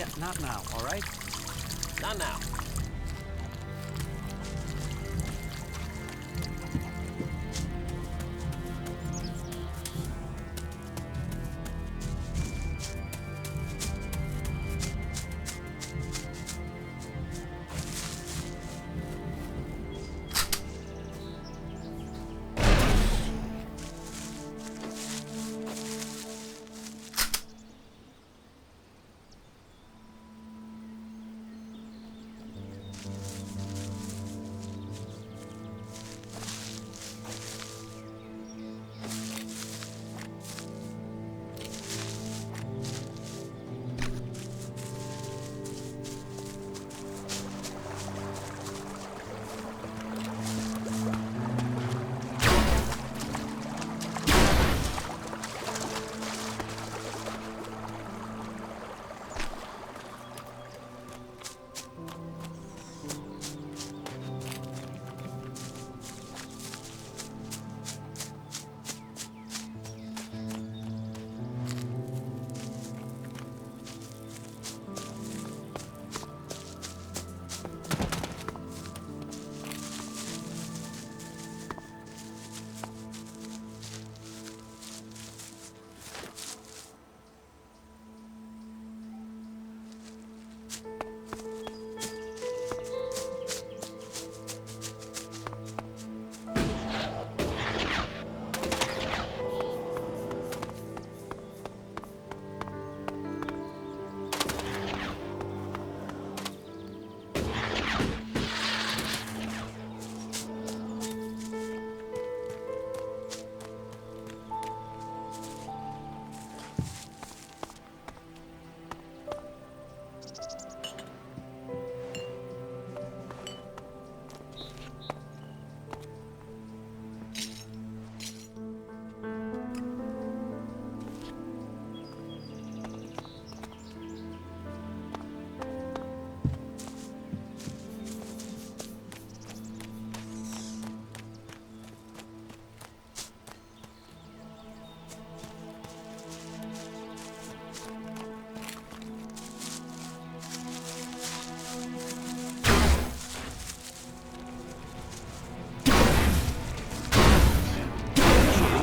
Yeah, not now, all right? Not now.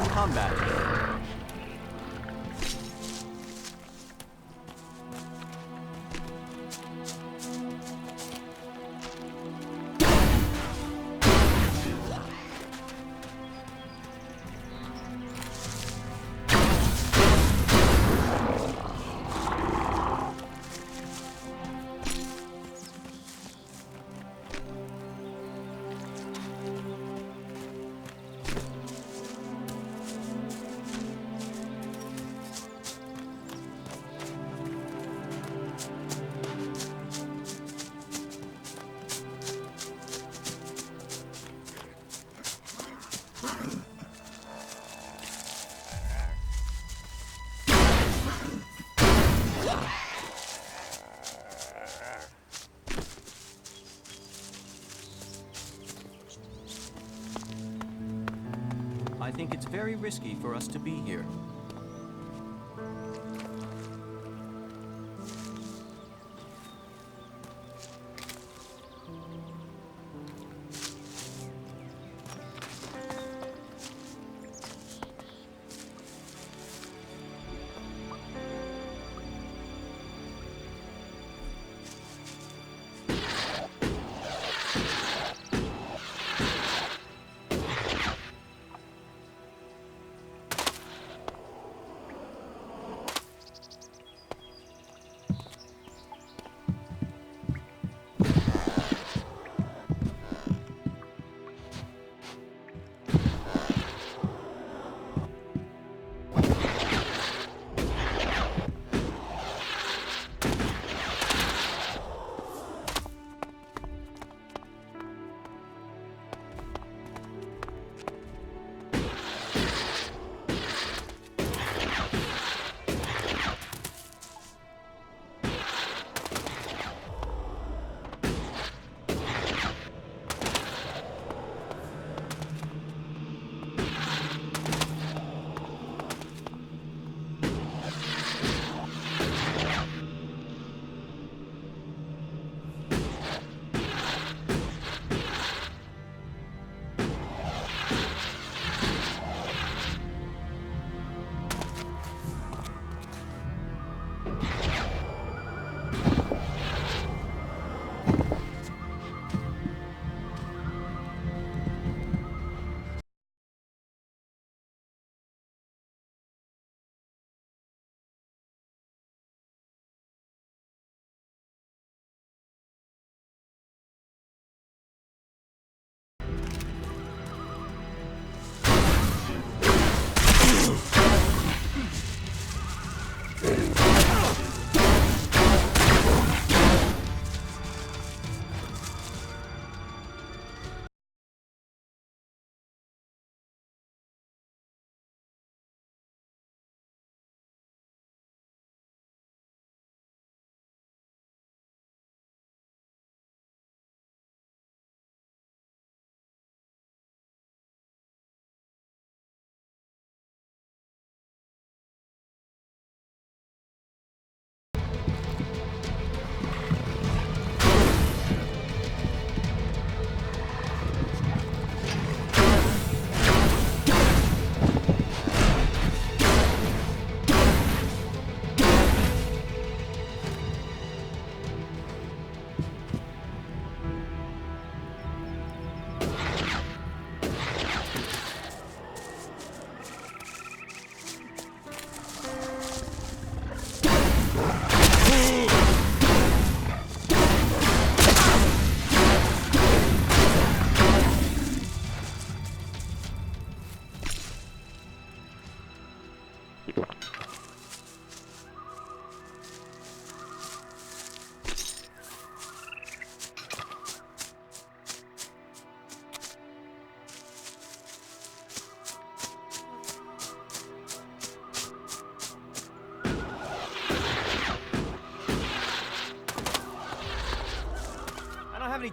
Combat. I think it's very risky for us to be here.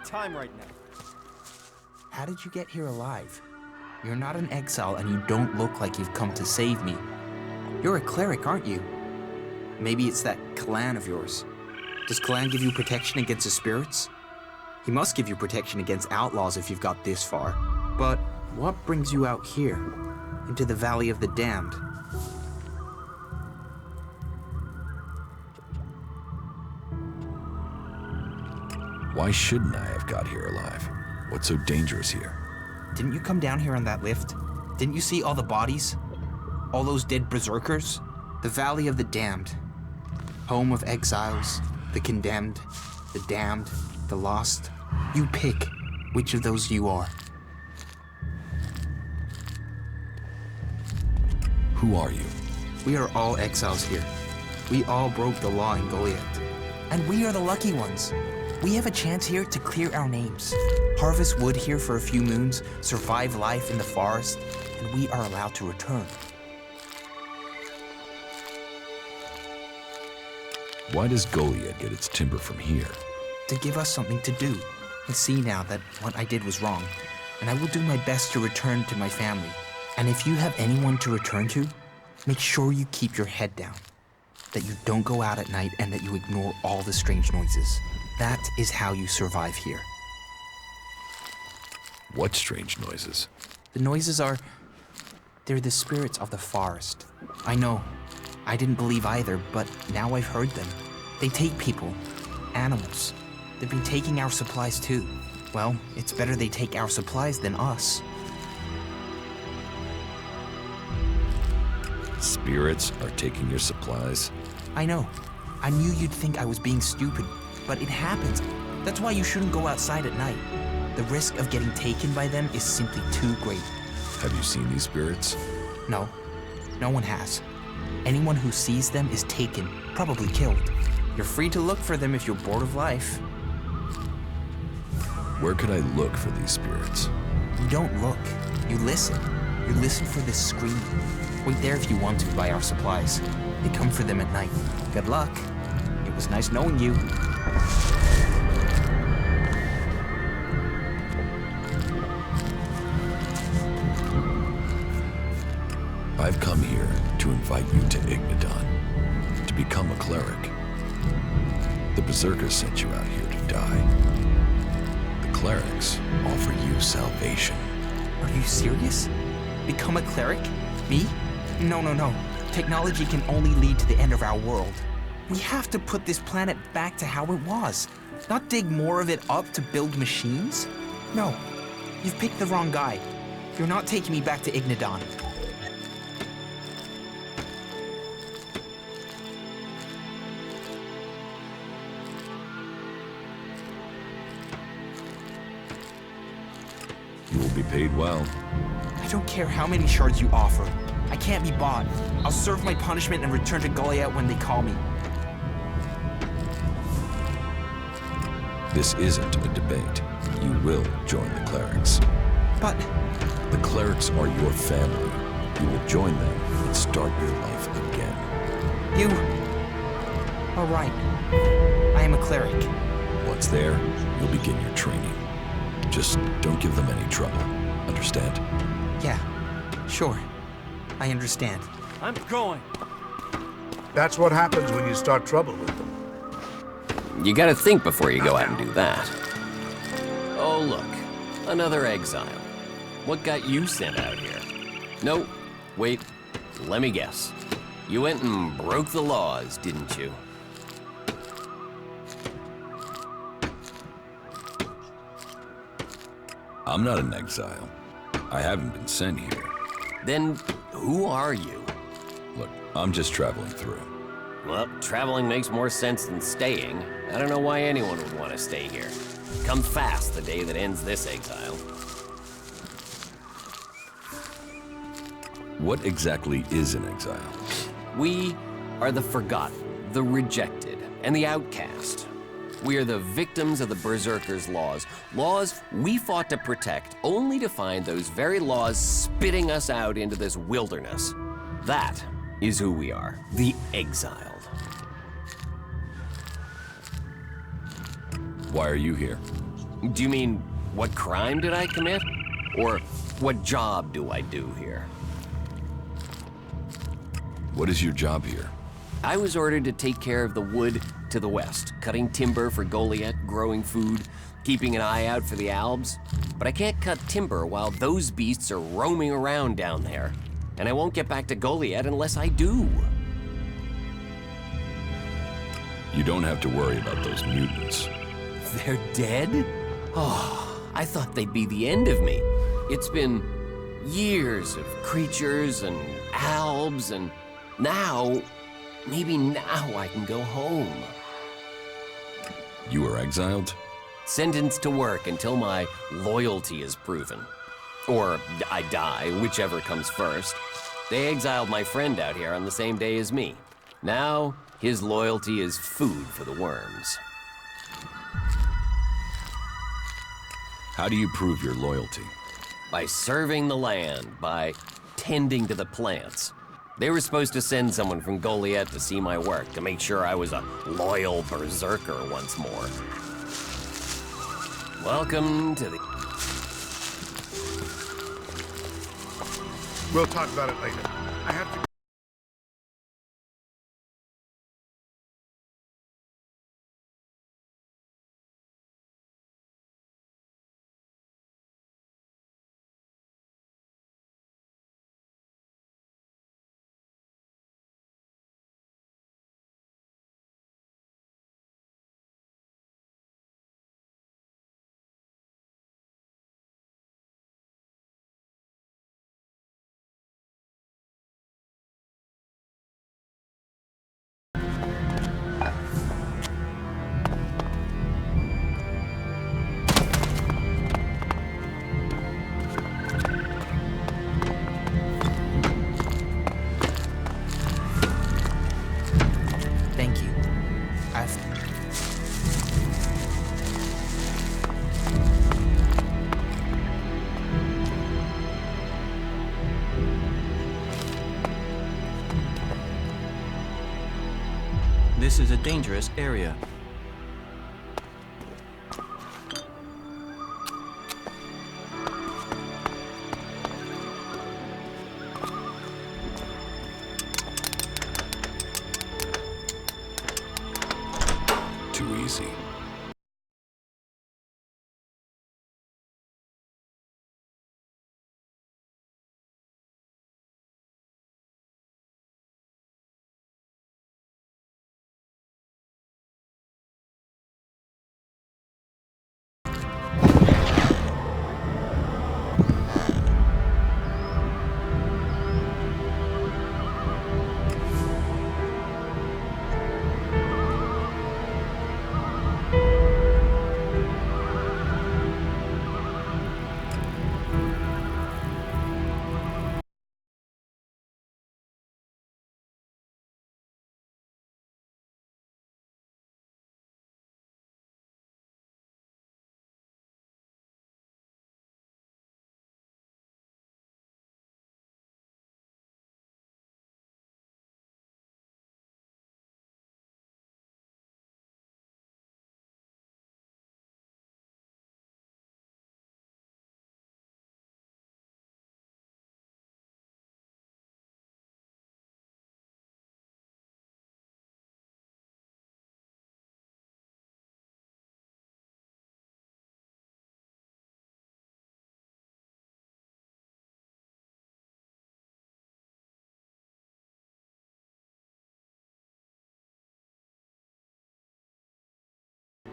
time right now. How did you get here alive? You're not an exile and you don't look like you've come to save me. You're a cleric, aren't you? Maybe it's that clan of yours. Does clan give you protection against the spirits? He must give you protection against outlaws if you've got this far. But what brings you out here, into the Valley of the Damned? Why shouldn't I have got here alive? What's so dangerous here? Didn't you come down here on that lift? Didn't you see all the bodies? All those dead berserkers? The Valley of the Damned. Home of exiles, the condemned, the damned, the lost. You pick which of those you are. Who are you? We are all exiles here. We all broke the law in Goliath. And we are the lucky ones. We have a chance here to clear our names. Harvest wood here for a few moons, survive life in the forest, and we are allowed to return. Why does Goliath get its timber from here? To give us something to do. I see now that what I did was wrong, and I will do my best to return to my family. And if you have anyone to return to, make sure you keep your head down, that you don't go out at night and that you ignore all the strange noises. That is how you survive here. What strange noises? The noises they're the spirits of the forest. I know, I didn't believe either, but now I've heard them. They take people, animals. They've been taking our supplies too. Well, it's better they take our supplies than us. Spirits are taking your supplies? I know. I knew you'd think I was being stupid, but it happens. That's why you shouldn't go outside at night. The risk of getting taken by them is simply too great. Have you seen these spirits? No, no one has. Anyone who sees them is taken, probably killed. You're free to look for them if you're bored of life. Where could I look for these spirits? You don't look, you listen. You listen for this screaming. Wait there if you want to buy our supplies. They come for them at night. Good luck. It was nice knowing you. I've come here to invite you to Ignadon, to become a cleric. The Berserkers sent you out here to die. The clerics offer you salvation. Are you serious? Become a cleric? Me? No, no, no. Technology can only lead to the end of our world. We have to put this planet back to how it was, not dig more of it up to build machines. No, you've picked the wrong guy. You're not taking me back to Ignadon. You will be paid well. I don't care how many shards you offer. I can't be bought. I'll serve my punishment and return to Goliath when they call me. This isn't a debate. You will join the clerics. But the clerics are your family. You will join them and start your life again. You... All right. I am a cleric. Once there, you'll begin your training. Just don't give them any trouble. Understand? Yeah, sure. I understand. I'm going. That's what happens when you start trouble with them. You gotta think before you go out and do that. Oh, look. Another exile. What got you sent out here? No, wait. Let me guess. You went and broke the laws, didn't you? I'm not an exile. I haven't been sent here. Then who are you? Look, I'm just traveling through. Well, traveling makes more sense than staying. I don't know why anyone would want to stay here. Come fast the day that ends this exile. What exactly is an exile? We are the forgotten, the rejected, and the outcast. We are the victims of the Berserkers' laws. Laws we fought to protect, only to find those very laws spitting us out into this wilderness. That is who we are, the exiled. Why are you here? Do you mean, what crime did I commit? Or what job do I do here? What is your job here? I was ordered to take care of the wood to the west, cutting timber for Goliath, growing food, keeping an eye out for the Albs. But I can't cut timber while those beasts are roaming around down there. And I won't get back to Goliath unless I do. You don't have to worry about those mutants. They're dead? Oh, I thought they'd be the end of me. It's been years of creatures and Albs, and now, maybe now I can go home. You were exiled? Sentenced to work until my loyalty is proven. Or I die, whichever comes first. They exiled my friend out here on the same day as me. Now, his loyalty is food for the worms. How do you prove your loyalty? By serving the land, by tending to the plants. They were supposed to send someone from Goliath to see my work, to make sure I was a loyal berserker once more. Welcome to the... We'll talk about it later. I have to... Thank you. This is a dangerous area. Too easy.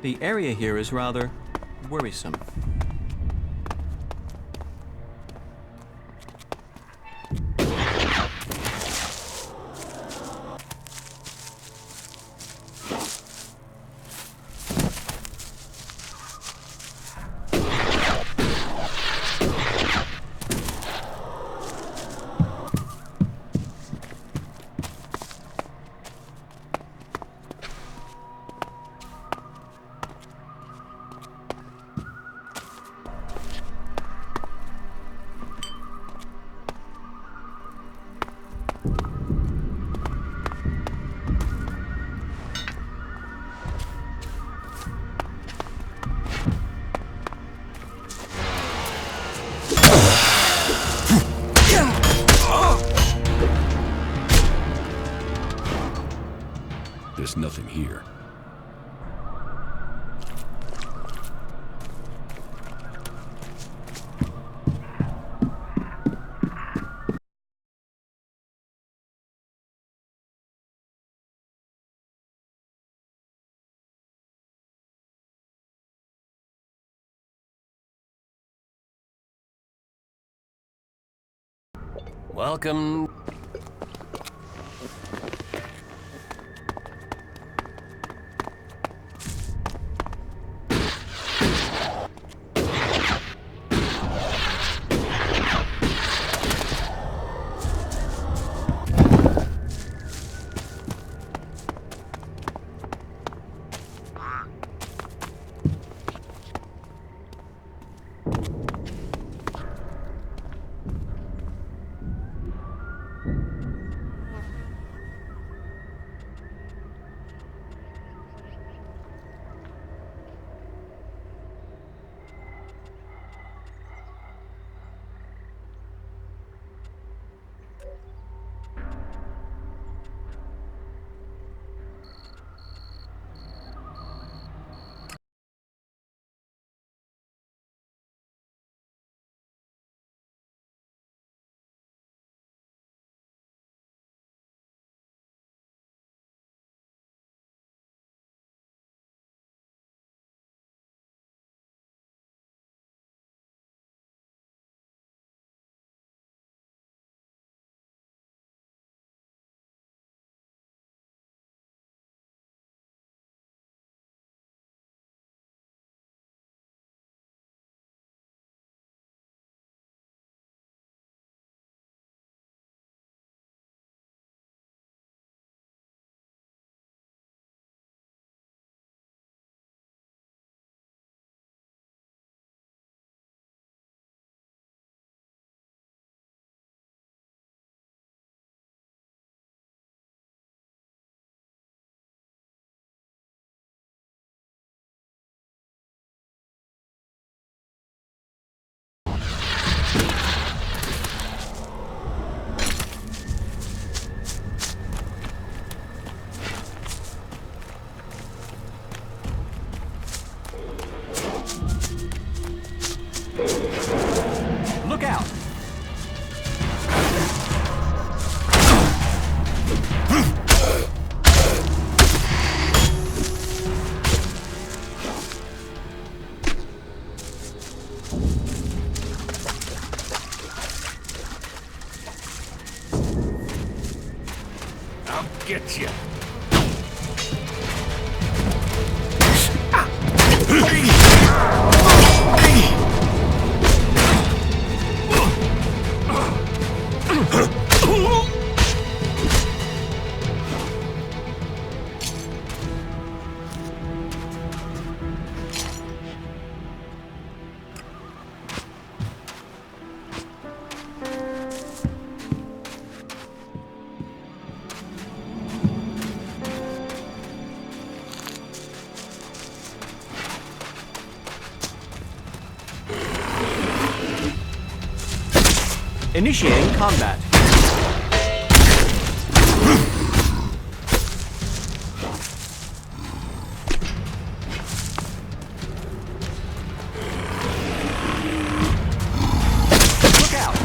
The area here is rather worrisome. There's nothing here. Welcome. Look out! I'll get you. Initiating combat. Look out!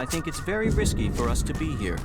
I think it's very risky for us to be here.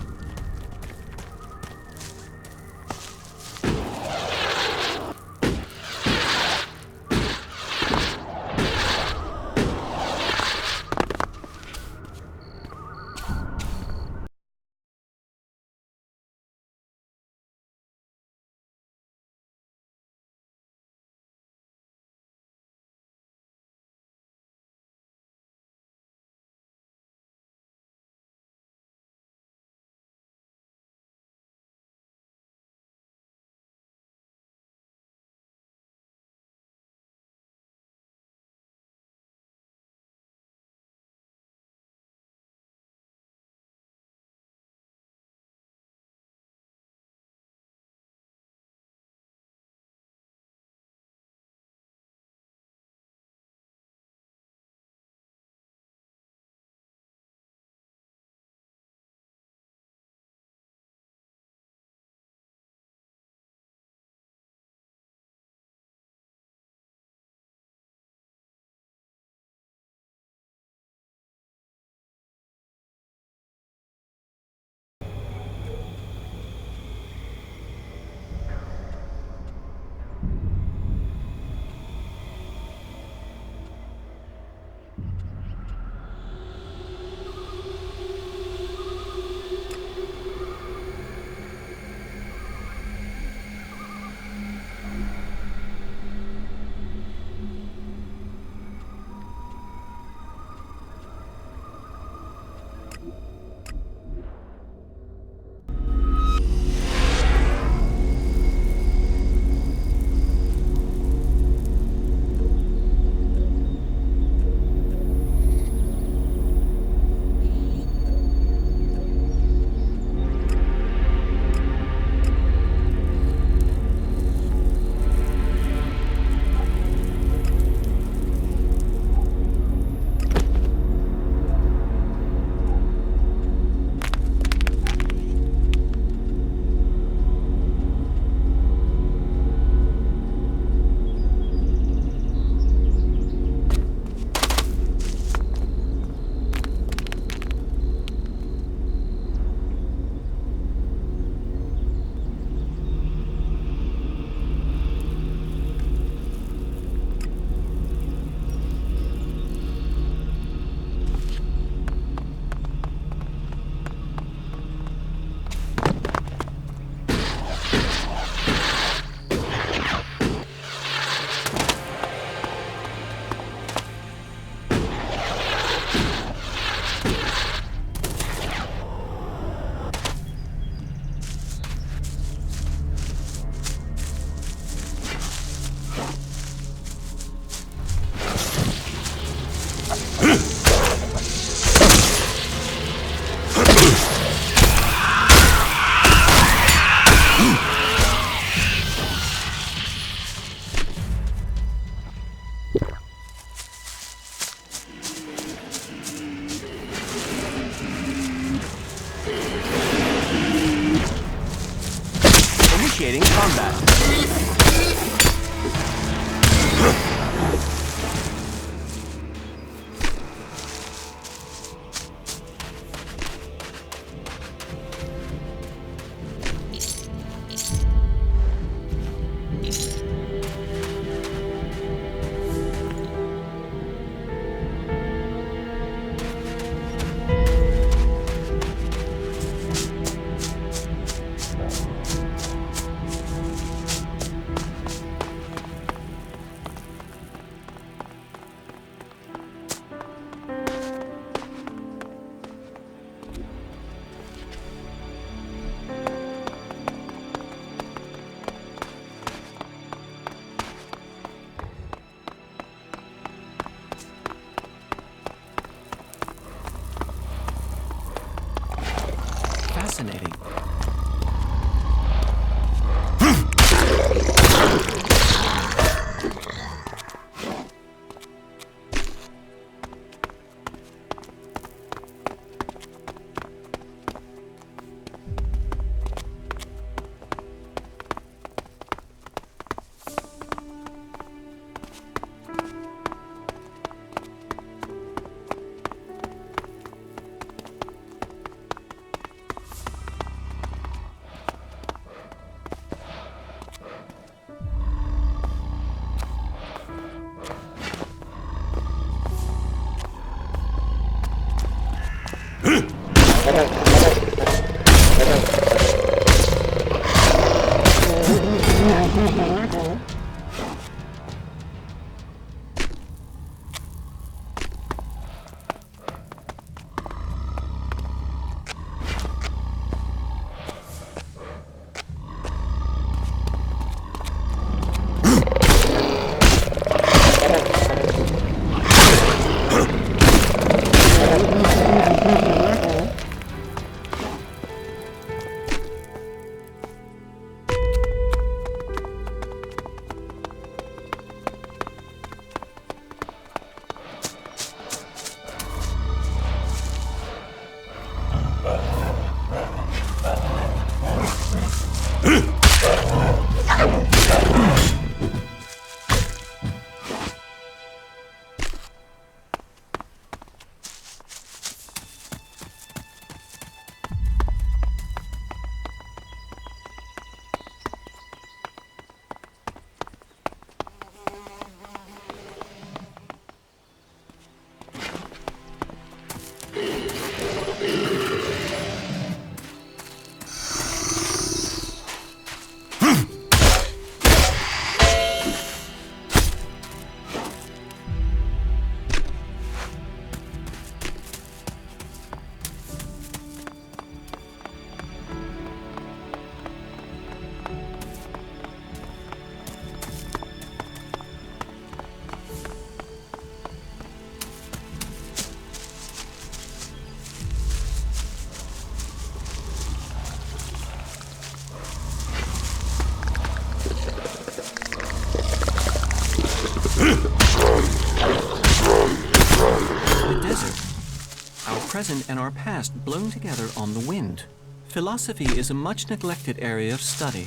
present and our past blown together on the wind. Philosophy is a much neglected area of study.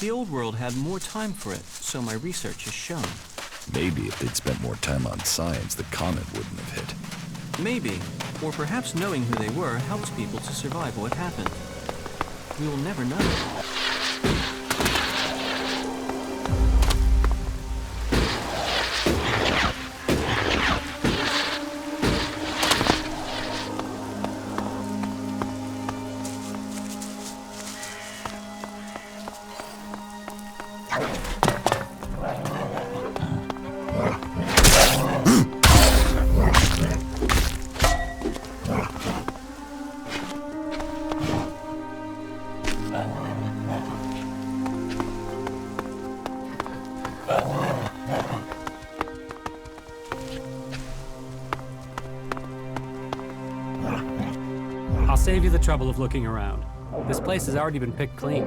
The old world had more time for it, so my research has shown. Maybe if they'd spent more time on science, the comet wouldn't have hit. Maybe, or perhaps knowing who they were helps people to survive what happened. We will never know. I'll save you the trouble of looking around. This place has already been picked clean,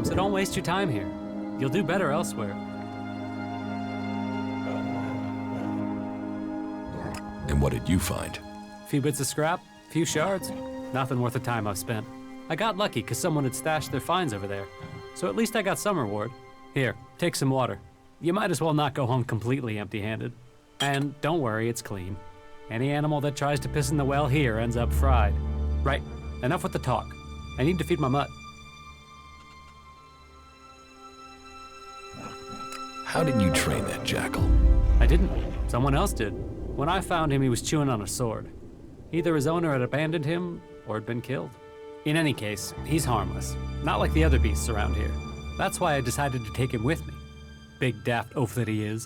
so don't waste your time here. You'll do better elsewhere. And what did you find? A few bits of scrap, a few shards. Nothing worth the time I've spent. I got lucky because someone had stashed their finds over there, so at least I got some reward. Here, take some water. You might as well not go home completely empty-handed. And don't worry, it's clean. Any animal that tries to piss in the well here ends up fried. Right, enough with the talk. I need to feed my mutt. How did you train that jackal? I didn't. Someone else did. When I found him, he was chewing on a sword. Either his owner had abandoned him, or had been killed. In any case, he's harmless. Not like the other beasts around here. That's why I decided to take him with me. Big daft oaf that he is.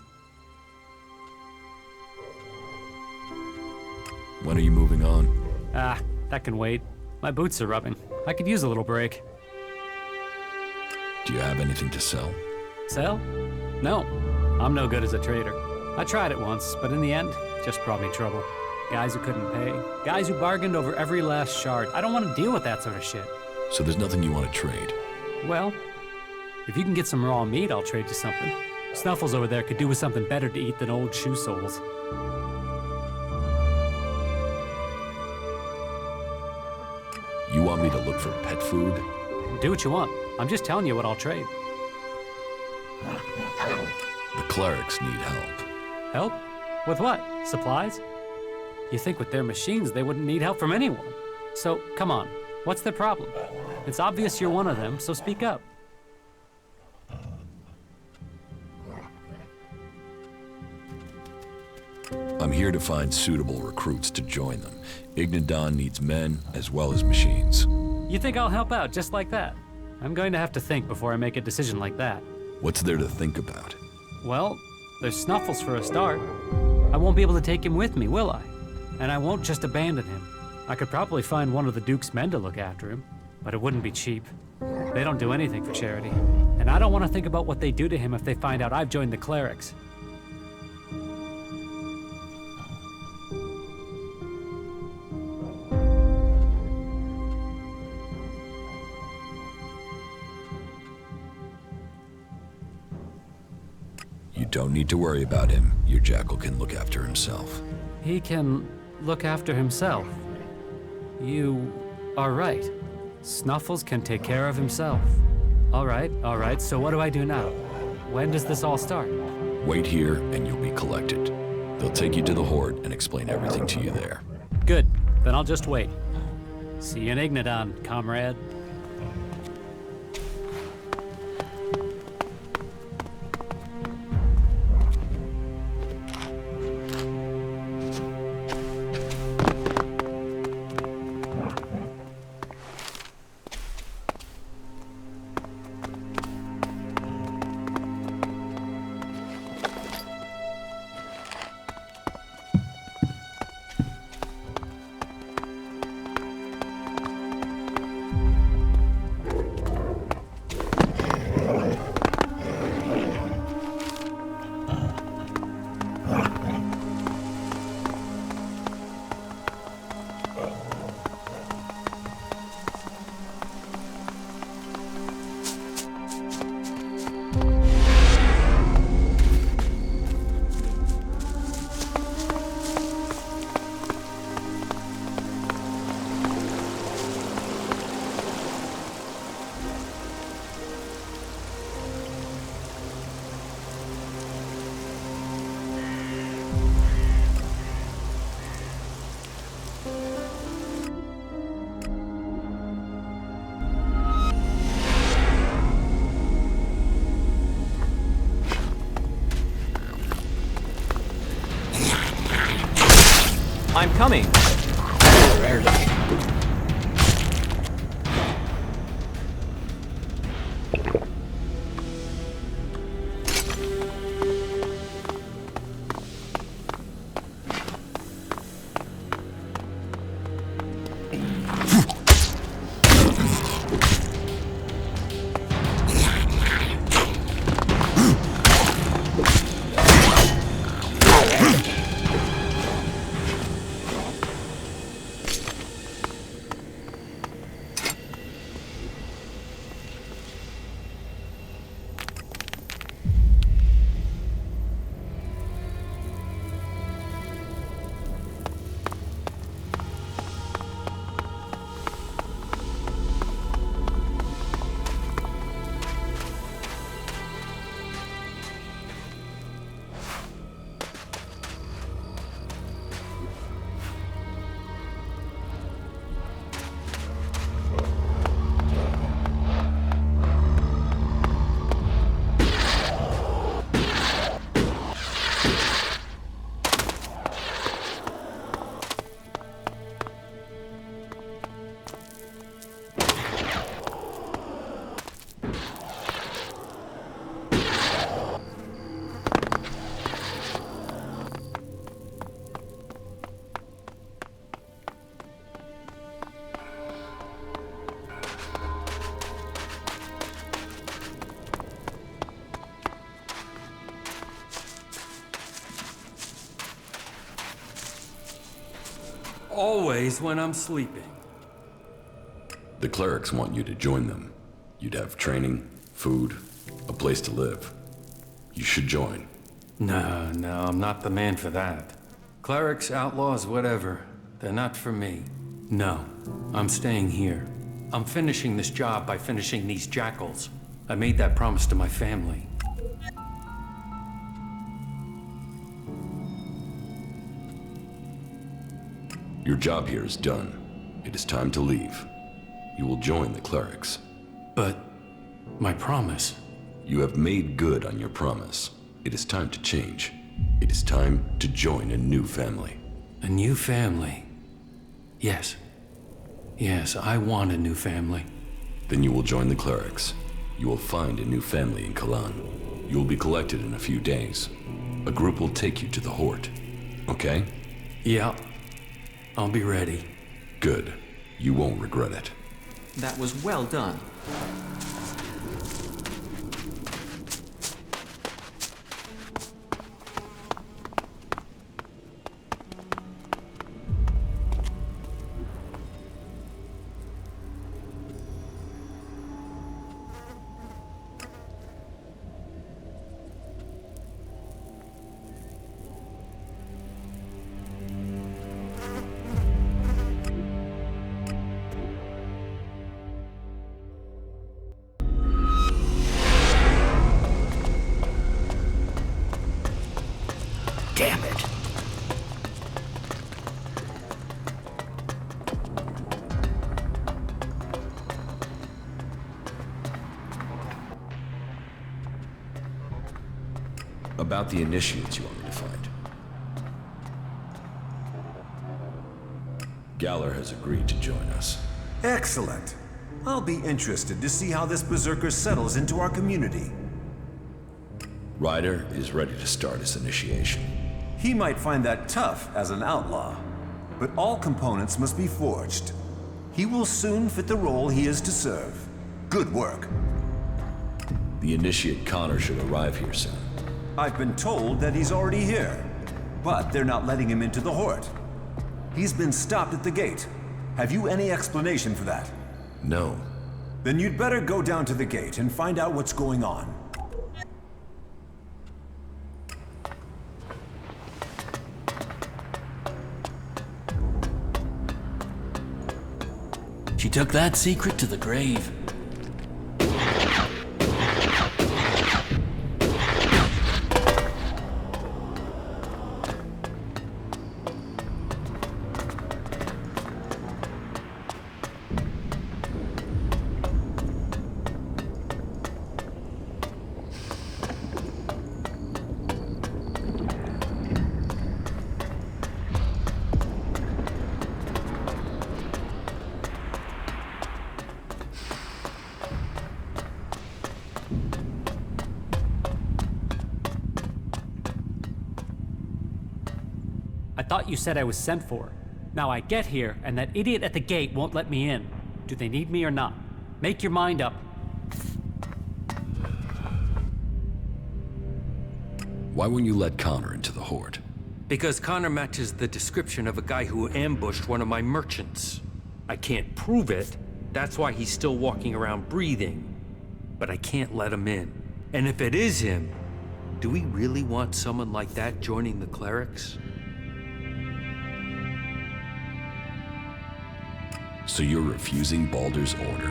When are you moving on? Ah, that can wait. My boots are rubbing. I could use a little break. Do you have anything to sell? Sell? No. I'm no good as a trader. I tried it once, but in the end, it just brought me trouble. Guys who couldn't pay. Guys who bargained over every last shard. I don't want to deal with that sort of shit. So there's nothing you want to trade? Well, if you can get some raw meat, I'll trade you something. Snuffles over there could do with something better to eat than old shoe soles. You want me to look for pet food? Do what you want. I'm just telling you what I'll trade. The clerics need help. Help? With what? Supplies? You think with their machines they wouldn't need help from anyone. So, come on. What's the problem? It's obvious you're one of them, so speak up. I'm here to find suitable recruits to join them. Ignadon needs men as well as machines. You think I'll help out just like that? I'm going to have to think before I make a decision like that. What's there to think about? Well, there's Snuffles for a start. I won't be able to take him with me, will I? And I won't just abandon him. I could probably find one of the Duke's men to look after him, but it wouldn't be cheap. They don't do anything for charity. And I don't want to think about what they do to him if they find out I've joined the clerics. You don't need to worry about him. Your jackal can look after himself. He can look after himself. You are right. Snuffles can take care of himself. All right, so what do I do now? When does this all start? Wait here and you'll be collected. They'll take you to the Horde and explain everything to you there. Good, then I'll just wait. See you in Ignadon, comrade. I'm coming. Always when I'm sleeping. The clerics want you to join them. You'd have training, food, a place to live. You should join. No, I'm not the man for that. Clerics, outlaws, whatever. They're not for me. No, I'm staying here. I'm finishing this job by finishing these jackals. I made that promise to my family. Your job here is done. It is time to leave. You will join the clerics. But my promise. You have made good on your promise. It is time to change. It is time to join a new family. A new family? Yes. Yes, I want a new family. Then you will join the clerics. You will find a new family in Magalan. You will be collected in a few days. A group will take you to the Horde. Okay? Yeah. I'll be ready. Good. You won't regret it. That was well done. Damn it. About the initiates you want me to find. Galler has agreed to join us. Excellent. I'll be interested to see how this berserker settles into our community. Ryder is ready to start his initiation. He might find that tough as an outlaw, but all components must be forged. He will soon fit the role he is to serve. Good work. The initiate Connor should arrive here soon. I've been told that he's already here, but they're not letting him into the Horde. He's been stopped at the gate. Have you any explanation for that? No. Then you'd better go down to the gate and find out what's going on. She took that secret to the grave. I thought you said I was sent for. Now I get here, and that idiot at the gate won't let me in. Do they need me or not? Make your mind up. Why wouldn't you let Connor into the Horde? Because Connor matches the description of a guy who ambushed one of my merchants. I can't prove it. That's why he's still walking around breathing. But I can't let him in. And if it is him, do we really want someone like that joining the clerics? So you're refusing Baldur's order?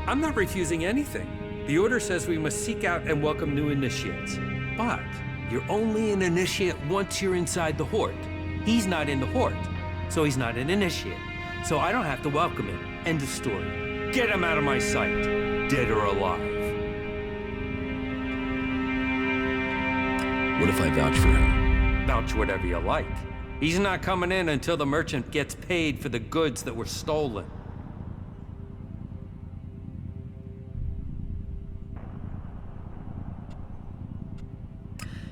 I'm not refusing anything. The order says we must seek out and welcome new initiates. But you're only an initiate once you're inside the Horde. He's not in the Horde, so he's not an initiate. So I don't have to welcome him. End of story. Get him out of my sight, dead or alive. What if I vouch for him? Vouch whatever you like. He's not coming in until the merchant gets paid for the goods that were stolen.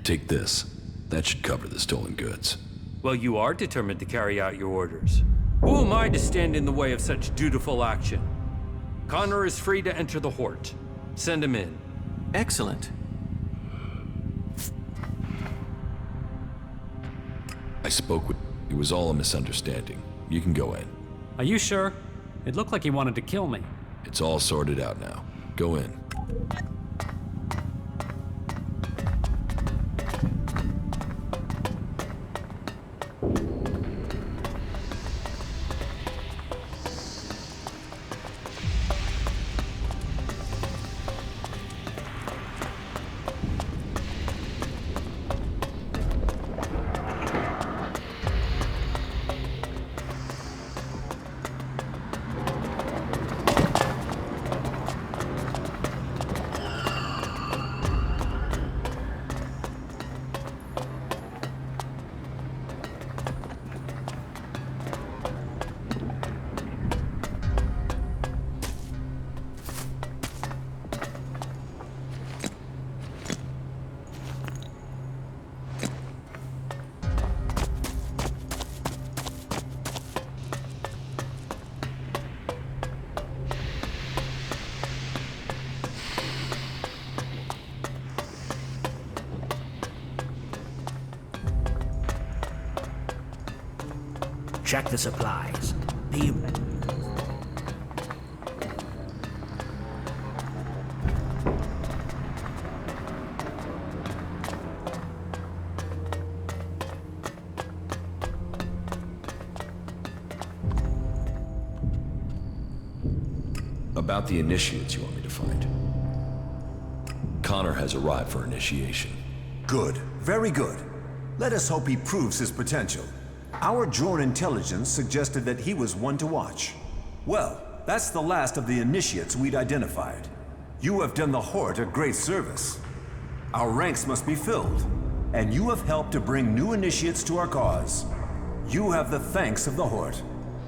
Take this. That should cover the stolen goods. Well, you are determined to carry out your orders. Who am I to stand in the way of such dutiful action? Connor is free to enter the Horde. Send him in. Excellent. I spoke with... It was all a misunderstanding. You can go in. Are you sure? It looked like he wanted to kill me. It's all sorted out now. Go in. Check the supplies. Be... About the initiates you want me to find. Connor has arrived for initiation. Good. Very good. Let us hope he proves his potential. Our drone intelligence suggested that he was one to watch. Well, that's the last of the initiates we'd identified. You have done the Horde a great service. Our ranks must be filled, and you have helped to bring new initiates to our cause. You have the thanks of the Horde.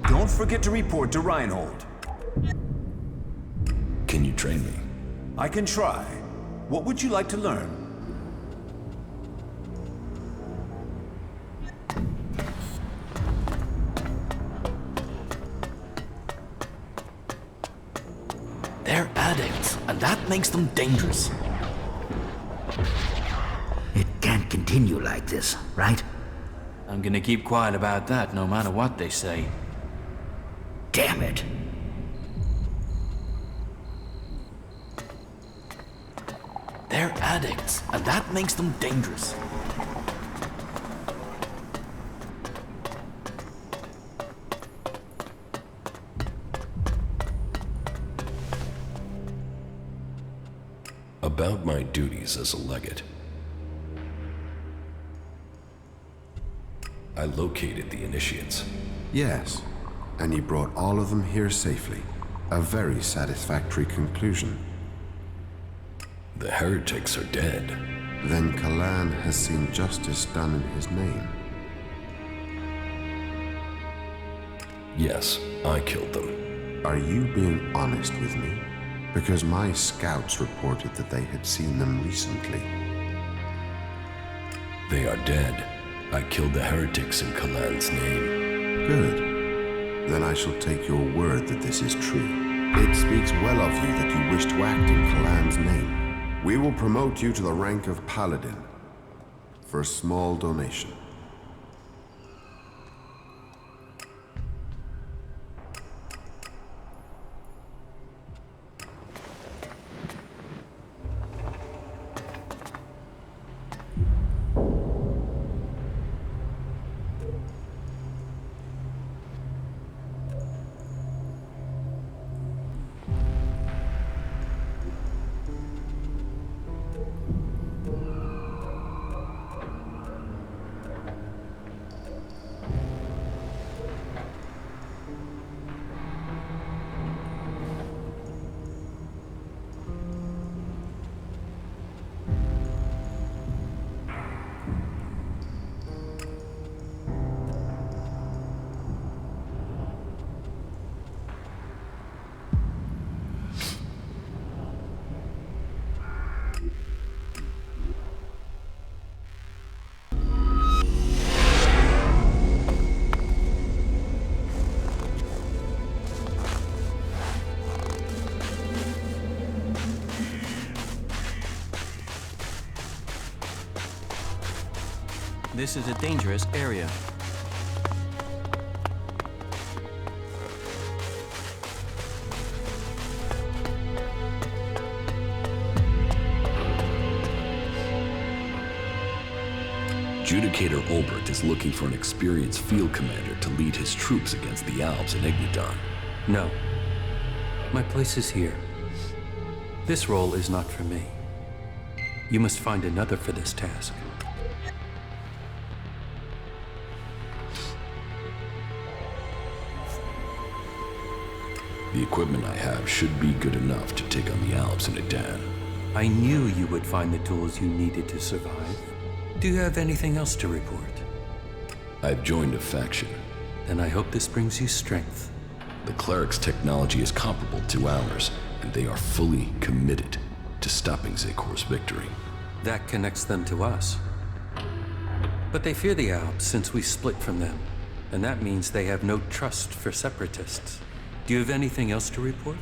Don't forget to report to Reinhold. Can you train me? I can try. What would you like to learn? They're addicts, and that makes them dangerous. It can't continue like this, right? I'm gonna keep quiet about that no matter what they say. Damn it! They're addicts, and that makes them dangerous. About my duties as a legate. I located the initiates. Yes, and you brought all of them here safely. A very satisfactory conclusion. The heretics are dead. Then Magalan has seen justice done in his name. Yes, I killed them. Are you being honest with me? Because my scouts reported that they had seen them recently. They are dead. I killed the heretics in Magalan's name. Good. Then I shall take your word that this is true. It speaks well of you that you wish to act in Magalan's name. We will promote you to the rank of Paladin for a small donation. This is a dangerous area. Judicator Olbert is looking for an experienced field commander to lead his troops against the Alps and Ignidon. No. My place is here. This role is not for me. You must find another for this task. The equipment I have should be good enough to take on the Alps and Idan. I knew you would find the tools you needed to survive. Do you have anything else to report? I've joined a faction. Then I hope this brings you strength. The cleric's technology is comparable to ours, and they are fully committed to stopping Zekor's victory. That connects them to us. But they fear the Alps since we split from them, and that means they have no trust for separatists. Do you have anything else to report?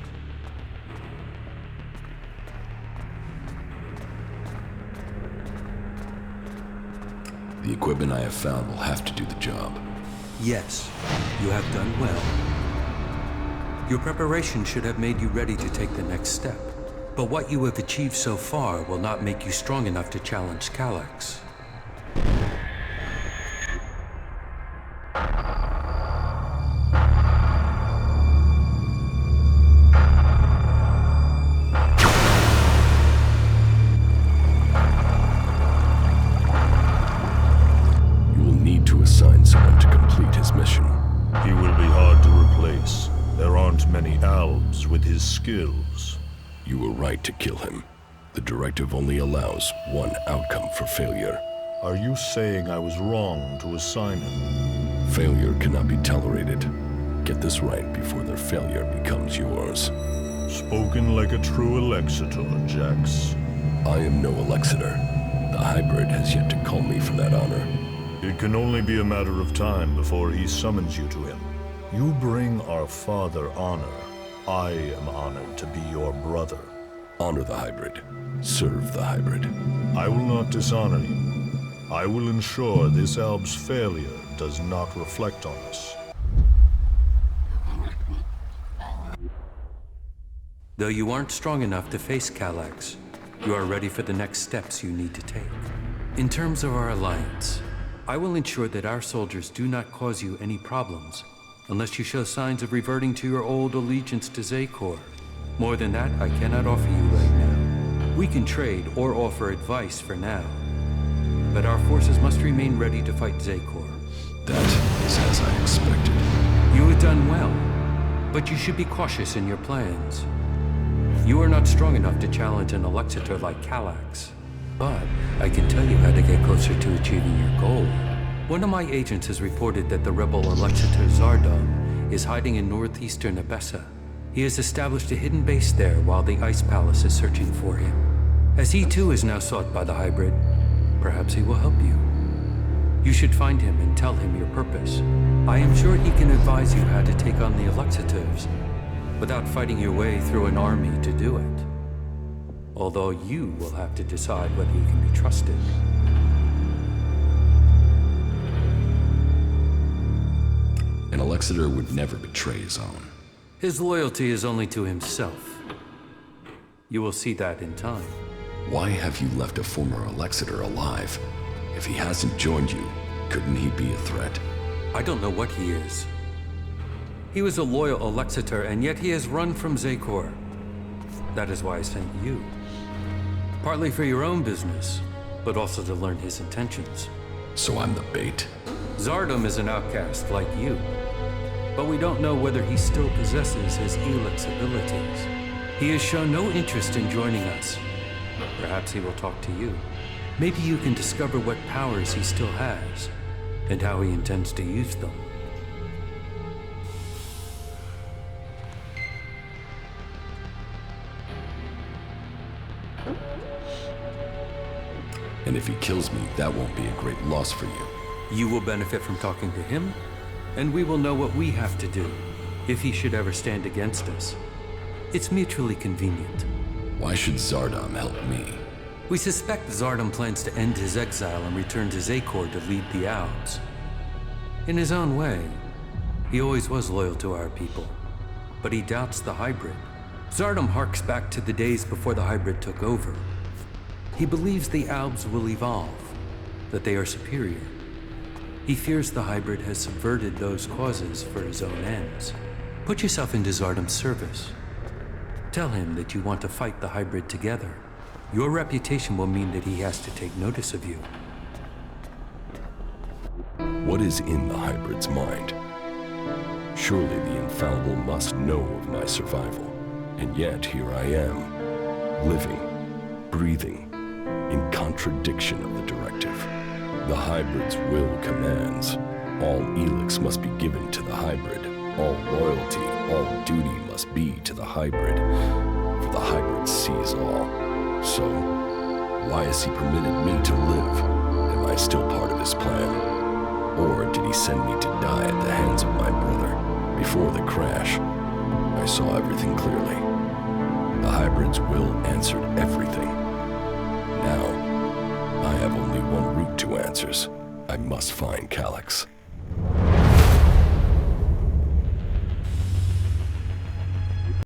The equipment I have found will have to do the job. Yes, you have done well. Your preparation should have made you ready to take the next step. But what you have achieved so far will not make you strong enough to challenge Elex. You will need to assign someone to complete his mission. He will be hard to replace. There aren't many Albs with his skills. You were right to kill him. The directive only allows one outcome for failure. Are you saying I was wrong to assign him? Failure cannot be tolerated. Get this right before their failure becomes yours. Spoken like a true Alexitor, Jax. I am no Alexitor. The hybrid has yet to call me for that honor. It can only be a matter of time before he summons you to him. You bring our father honor. I am honored to be your brother. Honor the hybrid. Serve the hybrid. I will not dishonor you. I will ensure this Alb's failure does not reflect on us. Though you aren't strong enough to face Elex, you are ready for the next steps you need to take. In terms of our alliance, I will ensure that our soldiers do not cause you any problems unless you show signs of reverting to your old allegiance to Zekor. More than that, I cannot offer you right now. We can trade or offer advice for now, but our forces must remain ready to fight Zekor. That is as I expected. You have done well, but you should be cautious in your plans. You are not strong enough to challenge an Alexitor like Elex, but I can tell you how to get closer to achieving your goal. One of my agents has reported that the rebel Alexitor Zardom is hiding in northeastern Abessa. He has established a hidden base there while the Ice Palace is searching for him. As he too is now sought by the hybrid, perhaps he will help you. You should find him and tell him your purpose. I am sure he can advise you how to take on the Alexitors without fighting your way through an army to do it. Although you will have to decide whether you can be trusted. An Alexitor would never betray his own. His loyalty is only to himself. You will see that in time. Why have you left a former Alexitor alive? If he hasn't joined you, couldn't he be a threat? I don't know what he is. He was a loyal Alexitor, and yet he has run from Zekor. That is why I sent you. Partly for your own business, but also to learn his intentions. So I'm the bait? Zardom is an outcast like you, but we don't know whether he still possesses his Elex abilities. He has shown no interest in joining us. Perhaps he will talk to you. Maybe you can discover what powers he still has, and how he intends to use them. And if he kills me, that won't be a great loss for you. You will benefit from talking to him, and we will know what we have to do, if he should ever stand against us. It's mutually convenient. Why should Zardom help me? We suspect Zardom plans to end his exile and return to Zekor to lead the Albs. In his own way, he always was loyal to our people, but he doubts the hybrid. Zardom harks back to the days before the hybrid took over. He believes the Albs will evolve, that they are superior. He fears the hybrid has subverted those causes for his own ends. Put yourself into Zardom's service. Tell him that you want to fight the hybrid together. Your reputation will mean that he has to take notice of you. What is in the hybrid's mind? Surely the infallible must know of my survival. And yet here I am, living, breathing, in contradiction of the directive. The hybrid's will commands. All Elex must be given to the hybrid. All loyalty, all duty must be to the hybrid. For the hybrid sees all. So, why has he permitted me to live? Am I still part of his plan? Or did he send me to die at the hands of my brother? Before the crash, I saw everything clearly. The hybrid's will answered everything. Now, I have only one route to answers. I must find Elex.